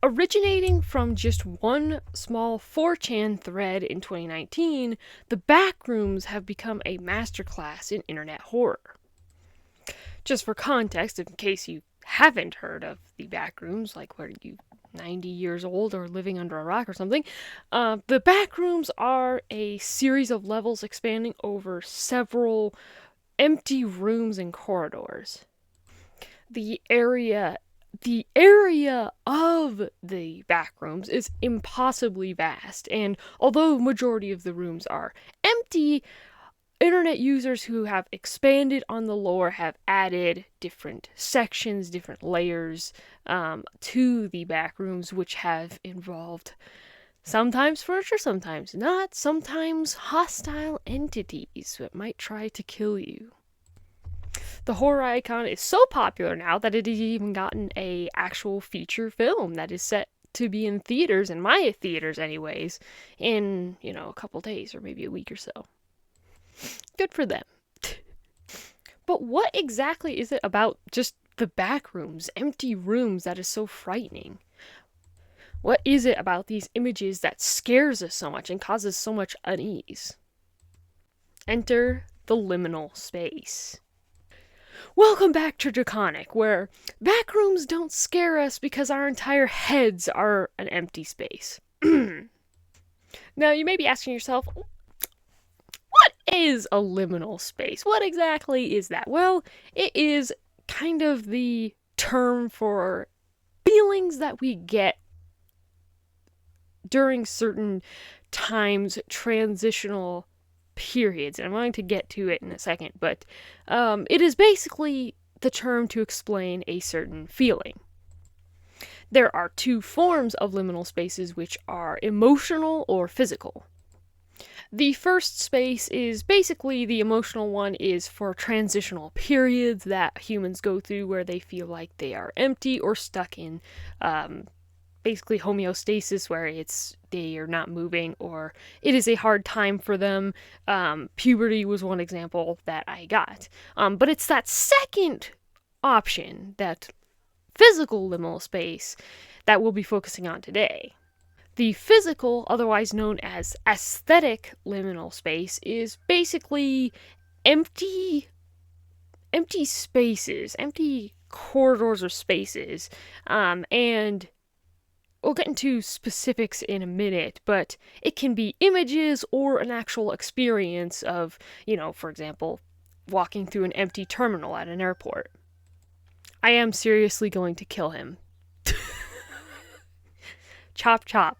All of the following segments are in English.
Originating from just one small 4chan thread in 2019, the Backrooms have become a masterclass in internet horror. Just for context, in case you haven't heard of the Backrooms, like where you 90 years old or living under a rock or something, the Backrooms are a series of levels expanding over several empty rooms and corridors. The area of the Backrooms is impossibly vast, and although majority of the rooms are empty, internet users who have expanded on the lore have added different sections, different layers to the Backrooms, which have involved sometimes furniture, sometimes not, sometimes hostile entities that might try to kill you. The horror icon is so popular now that it has even gotten a actual feature film that is set to be in theaters, in my theaters anyways, in, a couple days or maybe a week or so. Good for them. But what exactly is it about just the Backrooms, empty rooms, that is so frightening? What is it about these images that scares us so much and causes so much unease? Enter the liminal space. Welcome back to Draconic, where Backrooms don't scare us because our entire heads are an empty space. Now, you may be asking yourself, what is a liminal space? What exactly is that? Well, it is kind of the term for feelings that we get during certain times, transitional periods. And I'm going to get to it in a second, but it is basically the term to explain a certain feeling. There are two forms of liminal spaces, which are emotional or physical. The first space is basically the emotional one, is for transitional periods that humans go through where they feel like they are empty or stuck in basically homeostasis, where they are not moving or it is a hard time for them. Puberty was one example that I got. But it's that second option, that physical liminal space, that we'll be focusing on today. The physical, otherwise known as aesthetic liminal space, is basically empty spaces, empty corridors or spaces, and we'll get into specifics in a minute, but it can be images or an actual experience of, for example, walking through an empty terminal at an airport. I am seriously going to kill him. Chop chop.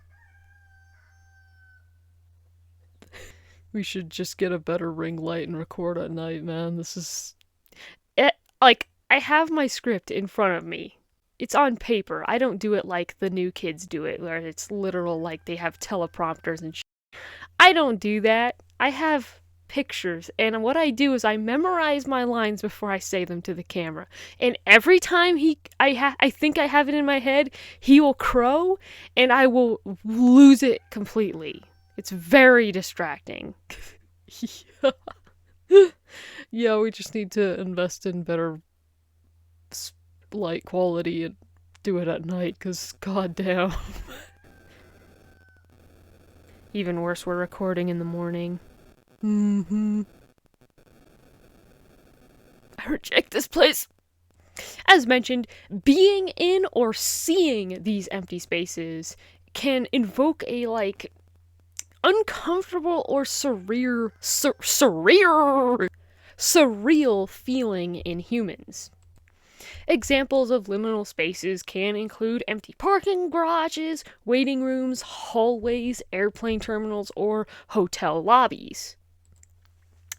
We should just get a better ring light and record at night, man. This is... I have my script in front of me. It's on paper. I don't do it like the new kids do it, where it's literal, like they have teleprompters and shit. I don't do that. I have pictures, and what I do is I memorize my lines before I say them to the camera. And every time I think I have it in my head, he will crow, and I will lose it completely. It's very distracting. Yeah, we just need to invest in better light quality and do it at night, because goddamn. Even worse, we're recording in the morning. I reject this place. As mentioned, being in or seeing these empty spaces can invoke a, uncomfortable or surreal feeling in humans. Examples of liminal spaces can include empty parking garages, waiting rooms, hallways, airplane terminals, or hotel lobbies.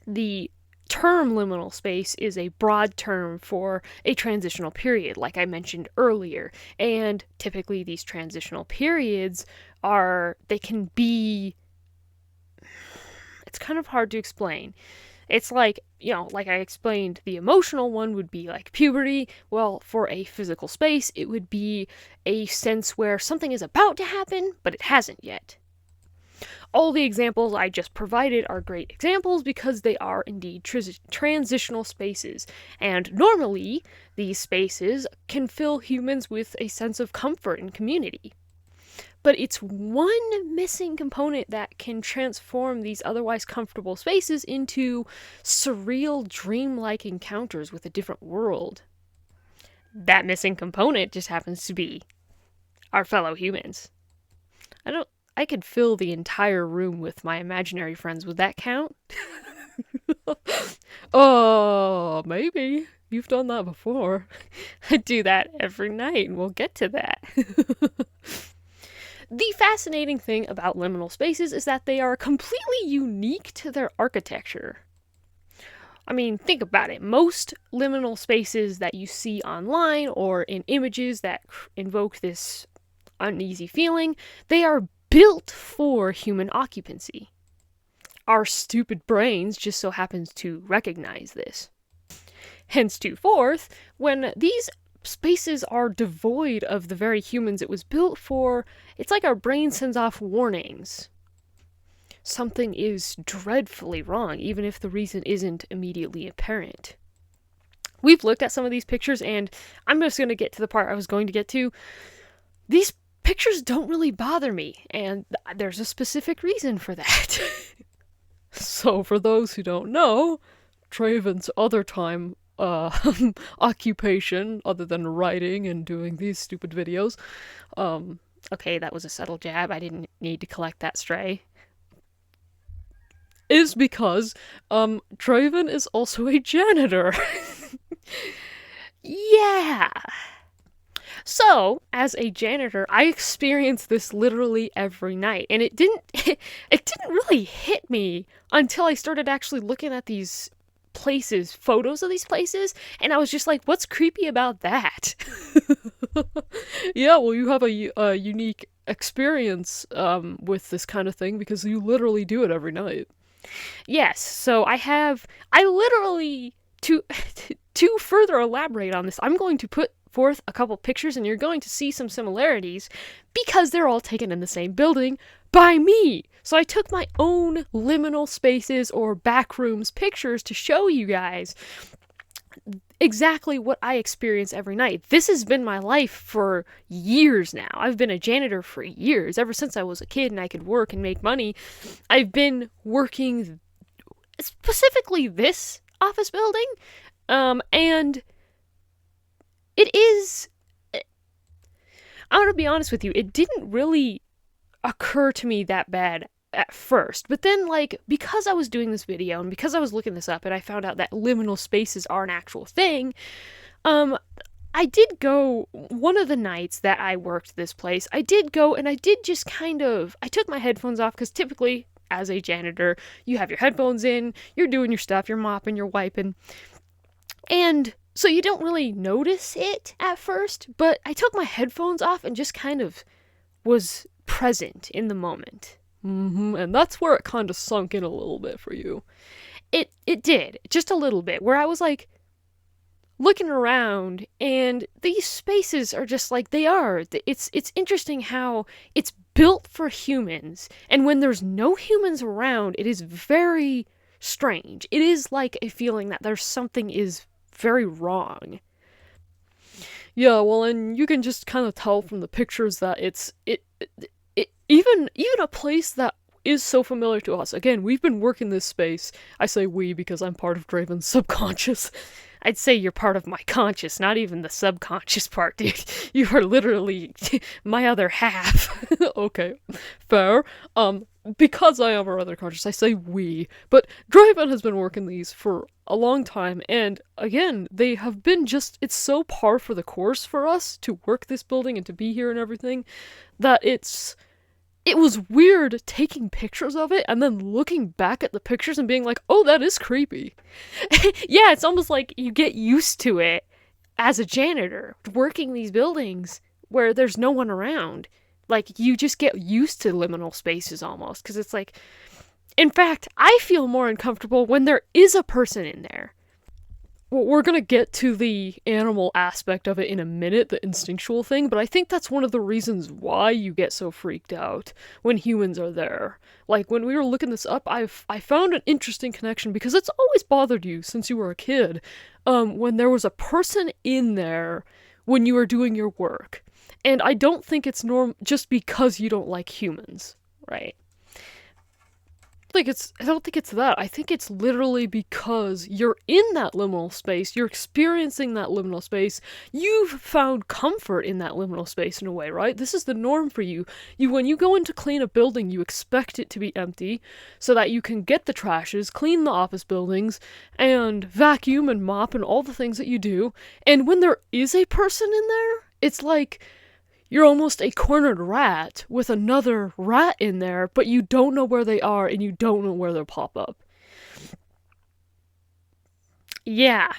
The term liminal space is a broad term for a transitional period, like I mentioned earlier, and typically these transitional periods can be... It's kind of hard to explain. It's like I explained, the emotional one would be like puberty. Well, for a physical space, it would be a sense where something is about to happen, but it hasn't yet. All the examples I just provided are great examples because they are indeed transitional spaces, and normally these spaces can fill humans with a sense of comfort and community. But it's one missing component that can transform these otherwise comfortable spaces into surreal, dreamlike encounters with a different world. That missing component just happens to be our fellow humans. I could fill the entire room with my imaginary friends. Would that count? Oh, maybe. You've done that before. I do that every night, and we'll get to that. The fascinating thing about liminal spaces is that they are completely unique to their architecture. I mean, think about it. Most liminal spaces that you see online or in images that invoke this uneasy feeling, they are built for human occupancy. Our stupid brains just so happens to recognize this. Hence, when these spaces are devoid of the very humans it was built for, it's like our brain sends off warnings. Something is dreadfully wrong, even if the reason isn't immediately apparent. We've looked at some of these pictures, and I'm just going to get to the part I was going to get to. These pictures don't really bother me, and there's a specific reason for that. So, for those who don't know, Draven's other time occupation, other than writing and doing these stupid videos, okay, that was a subtle jab, I didn't need to collect that stray, is because Draven is also a janitor. Yeah. So, as a janitor, I experience this literally every night, and it didn't really hit me until I started actually looking at these places, photos of these places, and I was just like, what's creepy about that? Yeah, well, you have a unique experience with this kind of thing because you literally do it every night. Yes, so I literally, to further elaborate on this, I'm going to put forth a couple pictures and you're going to see some similarities because they're all taken in the same building by me. So I took my own liminal spaces or backrooms pictures to show you guys exactly what I experience every night. This has been my life for years now. I've been a janitor for years, ever since I was a kid and I could work and make money. I've been working specifically this office building, and it is, I'm going to be honest with you, it didn't really occur to me that bad at first, but then, like, because I was doing this video and because I was looking this up and I found out that liminal spaces are an actual thing, I did go, one of the nights that I worked this place, I did go and I did just I took my headphones off because typically, as a janitor, you have your headphones in, you're doing your stuff, you're mopping, you're wiping, and so you don't really notice it at first, but I took my headphones off and just kind of was present in the moment. And that's where it kind of sunk in a little bit for you. It did, just a little bit, where I was like looking around and these spaces are just like they are. It's interesting how it's built for humans, and when there's no humans around, it is very strange. It is like a feeling that there's something is very wrong. Yeah, well, and you can just kind of tell from the pictures that it's even a place that is so familiar to us. Again, we've been working this space. I say we because I'm part of Draven's subconscious. I'd say you're part of my conscious, not even the subconscious part, dude. You are literally my other half. Okay, fair. Because I am our other conscious, I say we. But Draven has been working these for a long time, and again, they have been just, it's so par for the course for us to work this building and to be here and everything, that it was weird taking pictures of it and then looking back at the pictures and being like, oh, that is creepy. Yeah, it's almost like you get used to it as a janitor, working these buildings where there's no one around. Like, you just get used to liminal spaces almost, because it's like, in fact, I feel more uncomfortable when there is a person in there. Well, we're gonna get to the animal aspect of it in a minute, the instinctual thing, but I think that's one of the reasons why you get so freaked out when humans are there. Like, when we were looking this up, I found an interesting connection because it's always bothered you since you were a kid. When there was a person in there when you were doing your work. And I don't think it's just because you don't like humans, right? I don't think it's that. I think it's literally because you're in that liminal space, you're experiencing that liminal space, you've found comfort in that liminal space in a way, right? This is the norm for you. When you go in to clean a building, you expect it to be empty so that you can get the trashes, clean the office buildings, and vacuum and mop and all the things that you do. And when there is a person in there, it's like you're almost a cornered rat with another rat in there, but you don't know where they are and you don't know where they'll pop up. Yeah.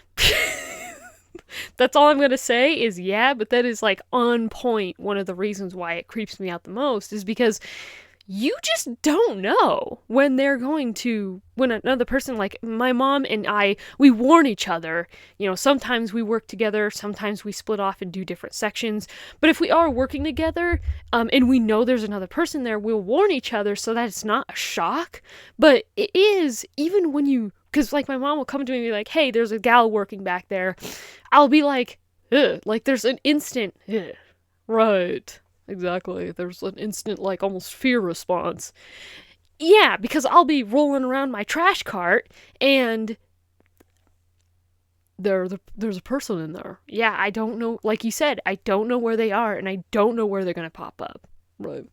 That's all I'm gonna say is yeah, but that is like on point. One of the reasons why it creeps me out the most is because you just don't know when when another person, like my mom and I, we warn each other. Sometimes we work together, sometimes we split off and do different sections. But if we are working together, and we know there's another person there, we'll warn each other so that it's not a shock. But it is, even when because like my mom will come to me and be like, hey, there's a gal working back there. I'll be like, ugh, like there's an instant, ugh. Right. Exactly. There's an instant, like, almost fear response. Yeah, because I'll be rolling around my trash cart, and there's a person in there. Yeah, I don't know, like you said, I don't know where they are, and I don't know where they're gonna pop up. Right.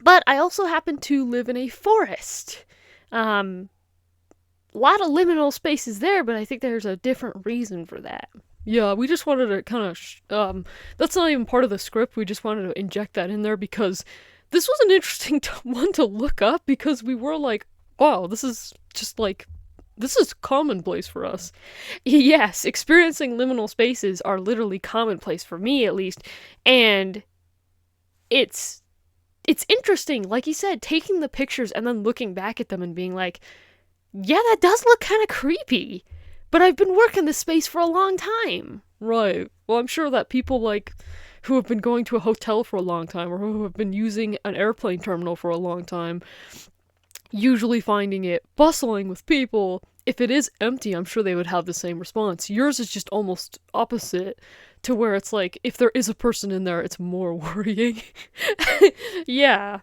But I also happen to live in a forest. A lot of liminal spaces there, but I think there's a different reason for that. Yeah, we just wanted to kind of, that's not even part of the script, we just wanted to inject that in there because this was an interesting one to look up because we were like, wow, this is commonplace for us. Yes, experiencing liminal spaces are literally commonplace for me, at least, and it's interesting, like you said, taking the pictures and then looking back at them and being like, yeah, that does look kind of creepy. But I've been working this space for a long time. Right. Well, I'm sure that people, like, who have been going to a hotel for a long time or who have been using an airplane terminal for a long time, usually finding it bustling with people, if it is empty, I'm sure they would have the same response. Yours is just almost opposite, to where it's like, if there is a person in there, it's more worrying. Yeah.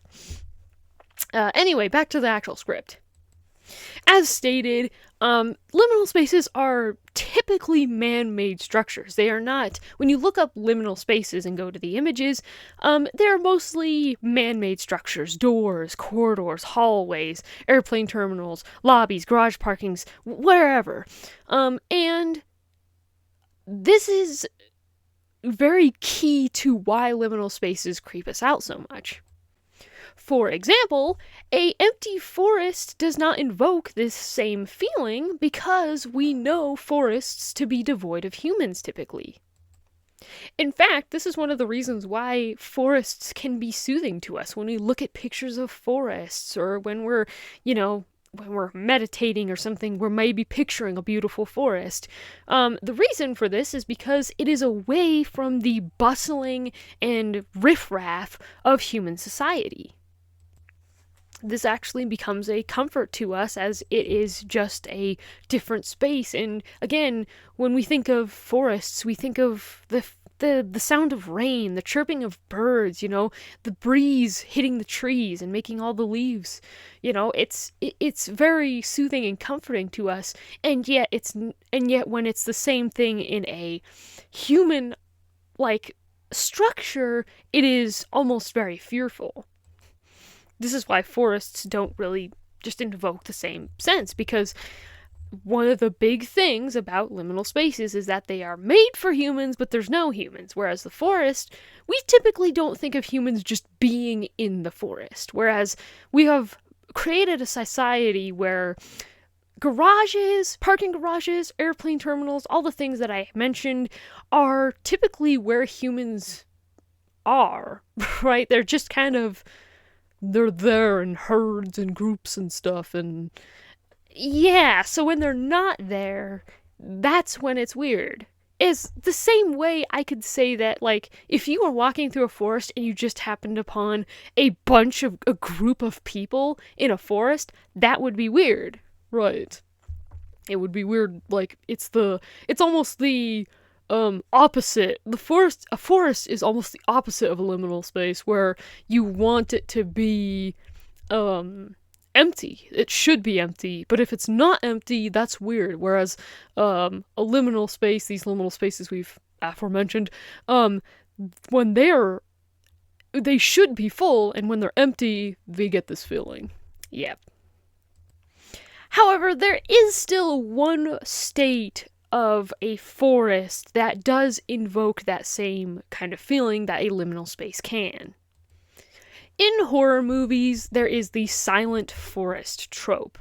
Anyway, back to the actual script. As stated, liminal spaces are typically man-made structures. They are not, when you look up liminal spaces and go to the images, they're mostly man-made structures. Doors, corridors, hallways, airplane terminals, lobbies, garage parkings, wherever. And this is very key to why liminal spaces creep us out so much. For example, an empty forest does not invoke this same feeling because we know forests to be devoid of humans typically. In fact, this is one of the reasons why forests can be soothing to us when we look at pictures of forests or when we're meditating or something, we're maybe picturing a beautiful forest. The reason for this is because it is away from the bustling and riffraff of human society. This actually becomes a comfort to us as it is just a different space. And again, when we think of forests, we think of the sound of rain, the chirping of birds, the breeze hitting the trees and making all the leaves. It's very soothing and comforting to us. And yet when it's the same thing in a human structure, it is almost very fearful. This is why forests don't really just invoke the same sense, because one of the big things about liminal spaces is that they are made for humans, but there's no humans. Whereas the forest, we typically don't think of humans just being in the forest. Whereas we have created a society where garages, parking garages, airplane terminals, all the things that I mentioned are typically where humans are, right? They're just they're there in herds and groups and stuff, and yeah, so when they're not there, that's when it's weird. Is the same way I could say that, like, if you were walking through a forest and you just happened upon a group of people in a forest, that would be weird. Right. It would be weird, like, it's almost the opposite. A forest is almost the opposite of a liminal space, where you want it to be empty. It should be empty, but if it's not empty, that's weird. Whereas a liminal space, these liminal spaces we've aforementioned, when they should be full, and when they're empty, they get this feeling. Yeah. However, there is still one state of a forest that does invoke that same kind of feeling that a liminal space can. In horror movies, there is the silent forest trope.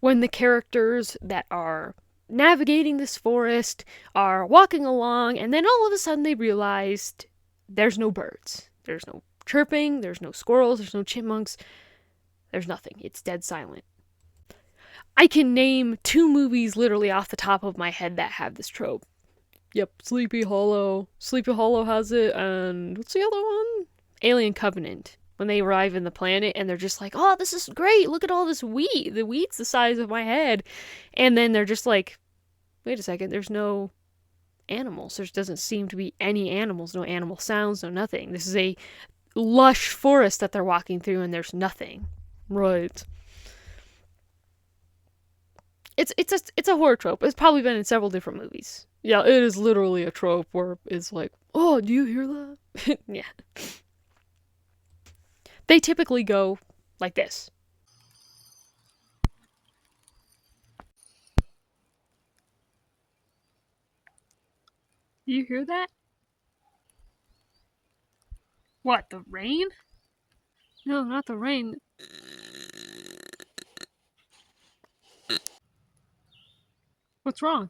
When the characters that are navigating this forest are walking along, and then all of a sudden they realized there's no birds. There's no chirping, there's no squirrels, there's no chipmunks, there's nothing. It's dead silent. I can name 2 movies literally off the top of my head that have this trope. Yep, Sleepy Hollow. Sleepy Hollow has it, and what's the other one? Alien Covenant. When they arrive in the planet and they're just like, oh, this is great, look at all this wheat. The wheat's the size of my head. And then they're just like, wait a second, there's no animals. There doesn't seem to be any animals, no animal sounds, no nothing. This is a lush forest that they're walking through and there's nothing. Right. It's a horror trope. It's probably been in several different movies. Yeah, it is literally a trope where it's like, oh, do you hear that? Yeah. They typically go like this. You hear that? What, the rain? No, not the rain. What's wrong?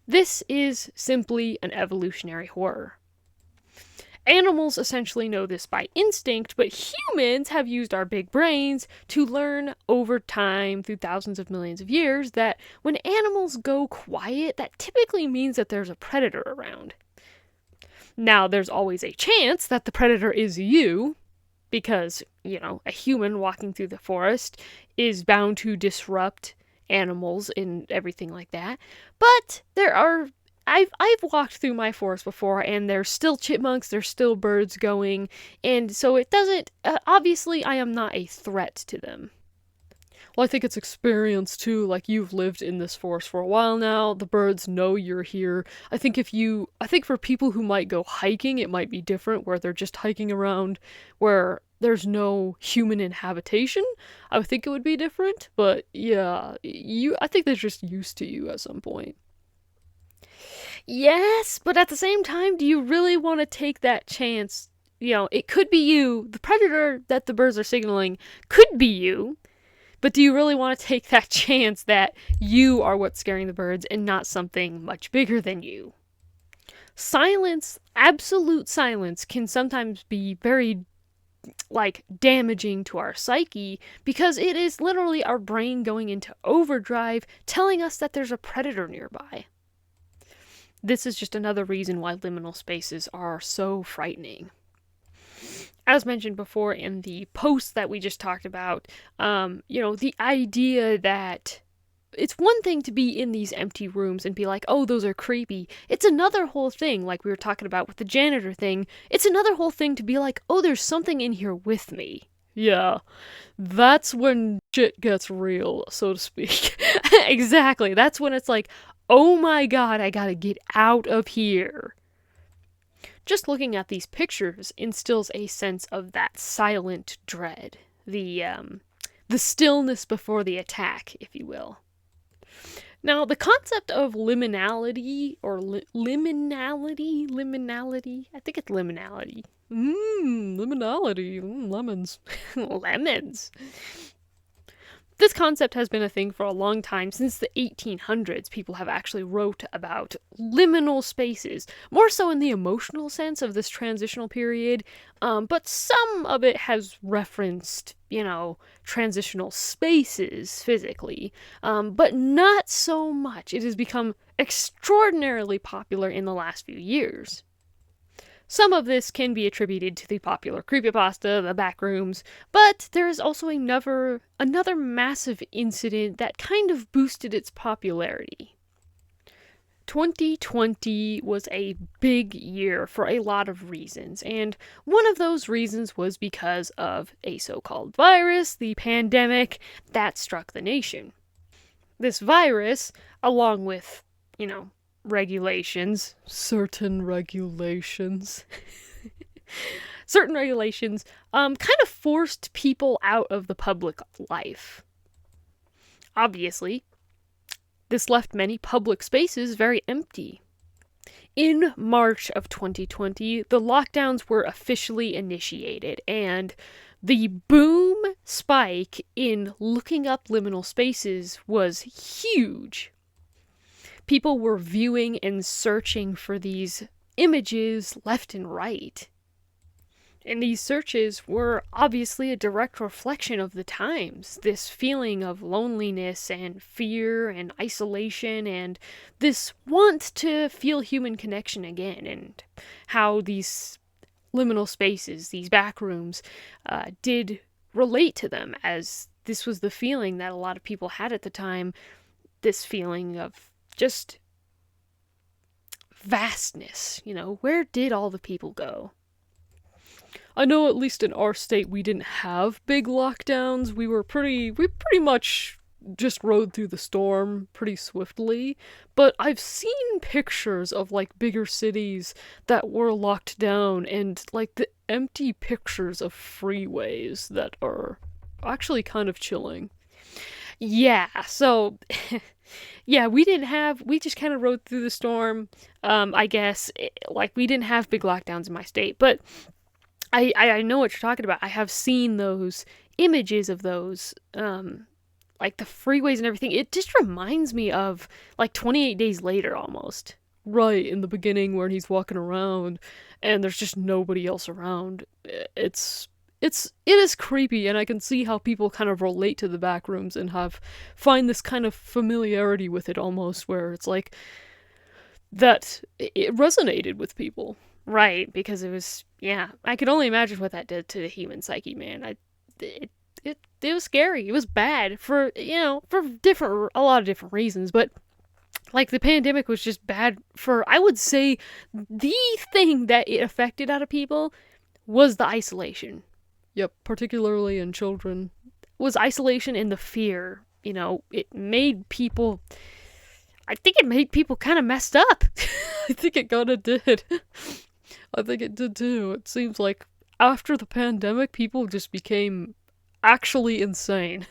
This is simply an evolutionary horror. Animals essentially know this by instinct, but humans have used our big brains to learn over time, through thousands of millions of years, that when animals go quiet, that typically means that there's a predator around. Now, there's always a chance that the predator is you, because, a human walking through the forest is bound to disrupt animals and everything like that. But I've walked through my forest before, and there's still chipmunks, there's still birds going, and so it doesn't, obviously I am not a threat to them. Well, I think it's experience too, like you've lived in this forest for a while now, the birds know you're here. I think for people who might go hiking, it might be different, where they're just hiking around where there's no human inhabitation. I would think it would be different, but yeah, I think they're just used to you at some point. Yes, but at the same time, do you really want to take that chance? It could be you. The predator that the birds are signaling could be you. But do you really want to take that chance that you are what's scaring the birds and not something much bigger than you? Silence, absolute silence, can sometimes be very, damaging to our psyche, because it is literally our brain going into overdrive, telling us that there's a predator nearby. This is just another reason why liminal spaces are so frightening. As mentioned before in the post that we just talked about, the idea that it's one thing to be in these empty rooms and be like, oh, those are creepy. It's another whole thing, like we were talking about with the janitor thing. It's another whole thing to be like, oh, there's something in here with me. Yeah, that's when shit gets real, so to speak. Exactly. That's when it's like, oh my god, I gotta get out of here. Just looking at these pictures instills a sense of that silent dread, the stillness before the attack, if you will. Now, the concept of liminality, or liminality, I think it's liminality. Liminality, lemons. Lemons. This concept has been a thing for a long time. Since the 1800s, people have actually wrote about liminal spaces, more so in the emotional sense of this transitional period, but some of it has referenced, transitional spaces physically, but not so much. It has become extraordinarily popular in the last few years. Some of this can be attributed to the popular creepypasta, the Backrooms, but there is also another massive incident that kind of boosted its popularity. 2020 was a big year for a lot of reasons, and one of those reasons was because of a so-called virus, the pandemic, that struck the nation. This virus, along with, regulations, certain regulations, kind of forced people out of the public life. Obviously, this left many public spaces very empty. In March of 2020, the lockdowns were officially initiated, and the boom spike in looking up liminal spaces was huge. People were viewing and searching for these images left and right. And these searches were obviously a direct reflection of the times. This feeling of loneliness and fear and isolation and this want to feel human connection again, and how these liminal spaces, these back rooms, did relate to them, as this was the feeling that a lot of people had at the time, this feeling of just vastness, where did all the people go? I know at least in our state we didn't have big lockdowns. We pretty much just rode through the storm pretty swiftly, but I've seen pictures of bigger cities that were locked down, and the empty pictures of freeways that are actually kind of chilling. Yeah, so yeah, we just kind of rode through the storm. I guess, we didn't have big lockdowns in my state, but I know what you're talking about. I have seen those images of those, the freeways and everything. It just reminds me of 28 Days Later almost. Right, in the beginning where he's walking around and there's just nobody else around. It is creepy, and I can see how people kind of relate to the back rooms and find this kind of familiarity with it almost, where it's that it resonated with people. Right, because it was, I could only imagine what that did to the human psyche, man. It was scary. It was bad for a lot of different reasons, but the pandemic was just bad for, I would say, the thing that it affected out of people was the isolation. Yep, particularly in children. Was isolation and the fear. It made people, I think it made people kind of messed up. I think it kind of did. I think it did too. It seems like after the pandemic, people just became actually insane.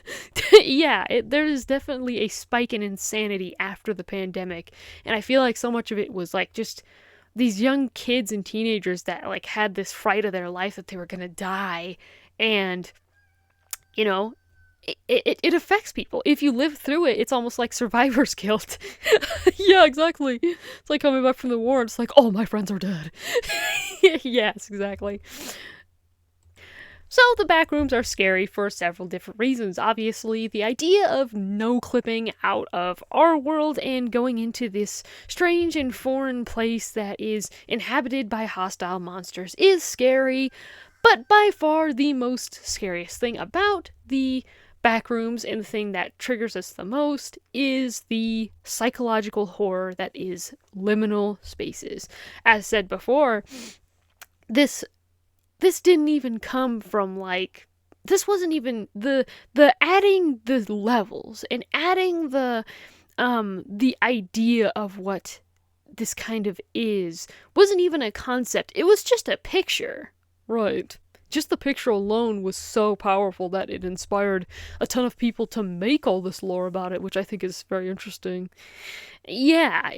Yeah, there is definitely a spike in insanity after the pandemic, and I feel like so much of it was just these young kids and teenagers that had this fright of their life that they were gonna die, and it affects people. If you live through it, it's almost like survivor's guilt. Yeah, exactly. It's like coming back from the war, and it's all my friends are dead. Yes, exactly. So the backrooms are scary for several different reasons. Obviously, the idea of no clipping out of our world and going into this strange and foreign place that is inhabited by hostile monsters is scary, but by far the most scariest thing about the backrooms, and the thing that triggers us the most, is the psychological horror that is liminal spaces. As said before, this didn't even come from this wasn't even the adding the levels and adding the idea of what this kind of is wasn't even a concept. It was just a picture. Right. Just the picture alone was so powerful that it inspired a ton of people to make all this lore about it, which I think is very interesting. Yeah,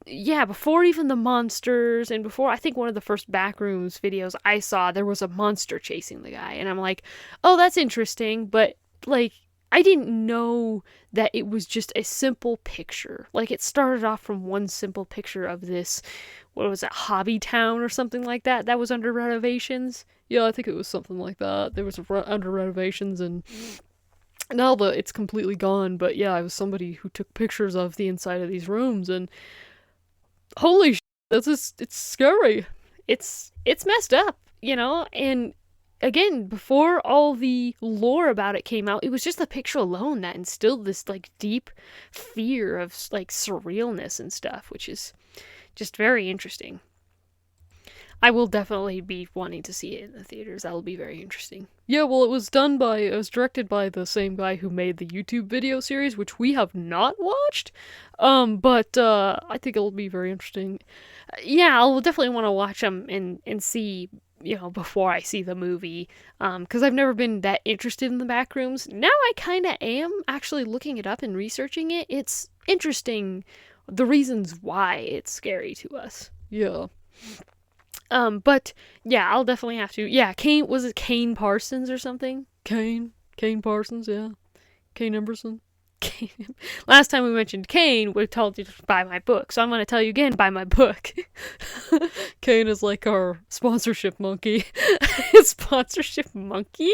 yeah, before even the monsters, and before, I think one of the first Backrooms videos I saw, there was a monster chasing the guy, and I'm like, oh, that's interesting, but like, I didn't know that it was just a simple picture. Like, it started off from one simple picture of this, what was it, hobby town or something like that, that was under renovations. Yeah, I think it was something like that. There was under renovations, and now that it's completely gone. But yeah, I was somebody who took pictures of the inside of these rooms, and holy that's just, it's scary. It's messed up, you know? And again, before all the lore about it came out, it was just the picture alone that instilled this like deep fear of like surrealness and stuff, which is just very interesting. I will definitely be wanting to see it in the theaters. That'll be very interesting. Yeah, well, it was directed by the same guy who made the YouTube video series, which we have not watched. But I think it'll be very interesting. Yeah, I'll definitely want to watch them and see, you know, before I see the movie. Because I've never been that interested in the Backrooms. Now I kind of am actually looking it up and researching it. It's interesting the reasons why it's scary to us. Yeah. But yeah, I'll definitely have to. Yeah, Kane, was it Kane Parsons or something? Kane Parsons, yeah. Kane Emerson. Kane. Last time we mentioned Kane, we told you to buy my book, so I'm going to tell you again, buy my book. Kane is like our sponsorship monkey. Sponsorship monkey?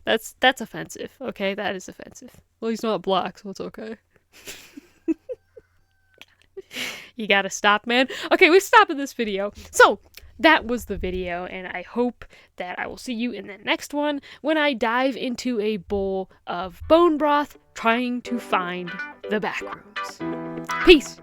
That's offensive, okay? That is offensive. Well, he's not black, so it's okay. You gotta stop, man. Okay, we're stopping this video. So, that was the video, and I hope that I will see you in the next one when I dive into a bowl of bone broth trying to find the Backrooms. Peace!